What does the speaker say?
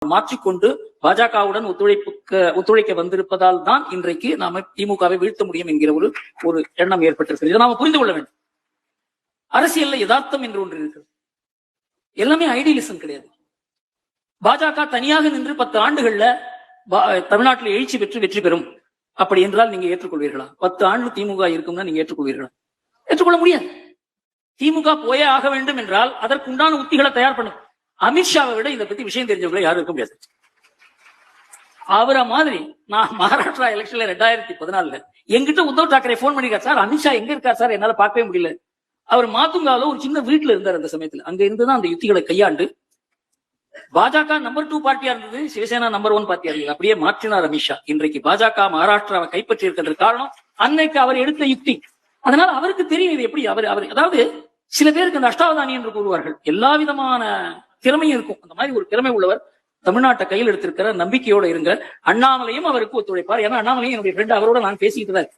மாற்றிக்கொண்டு பாஜகவுடன் ஒத்துழைக்க வந்திருப்பதால் தான் இன்றைக்கு நாம திமுகவை வீழ்த்த முடியும் என்கிற ஒரு எண்ணம் ஏற்பட்டிருக்கிறது. இதை நாம புரிந்து கொள்ள வேண்டும். அரசியல்ல யதார்த்தம் என்று ஒன்று இருக்கிறது. எல்லாமே ஐடியலிசம் கிடையாது. பாஜக தனியாக நின்று 10 ஆண்டுகள்ல தமிழ்நாட்டில் எழுச்சி பெற்று வெற்றி பெறும் அப்படி என்றால் நீங்க ஏற்றுக்கொள்வீர்களா? 10 ஆண்டு திமுக இருக்கும்னா நீங்க ஏற்றுக்கொள்வீர்களா? ஏற்றுக்கொள்ள முடியாது. திமுக போயே ஆக வேண்டும் என்றால் அதற்குண்டான உத்திகளை தயார் பண்ணும். அமித்ஷாவை விட இதை பத்தி விஷயம் தெரிஞ்சவங்களை யாரும் இருக்க முடியாது. அவரை மாதிரி நான் மகாராஷ்டிரா எலெக்ஷன்ல 2014 என்கிட்ட உத்தவ் தாக்கரே போன் பண்ணிருக்காரு, சார் அமித்ஷா எங்க இருக்கார் சார், என்னால பார்க்கவே முடியல. அவர் மாத்துங்கால ஒரு சின்ன வீட்டுல இருந்தார் அந்த சமயத்துல. அங்க இருந்துதான் அந்த யுத்திகளை கையாண்டு பாஜக நம்பர் 2 பார்ட்டியா இருந்தது, சிவசேனா நம்பர் 1 பார்ட்டியா இருந்தது. அப்படியே மாற்றினார் அமித்ஷா. இன்றைக்கு பாஜக மகாராஷ்டிராவை கைப்பற்றி இருக்கிறது காரணம் அன்னைக்கு அவர் எடுத்த யுக்தி. அதனால அவருக்கு தெரியும் இது எப்படி. அவர் அதாவது சில பேருக்கு அந்த அஷ்டாவதானி என்று கூறுவார்கள், எல்லா விதமான திறமையும் இருக்கும். அந்த மாதிரி ஒரு திறமை உள்ளவர் தமிழ்நாட்டை கையில் எடுத்திருக்கிற நம்பிக்கையோட இருங்க. அண்ணாமலையும் அவருக்கு ஒத்துழைப்பார். ஏன்னா அண்ணாமலையும் என்னுடைய ஃப்ரெண்ட், அவரோட நான் பேசிக்கிட்டு தான்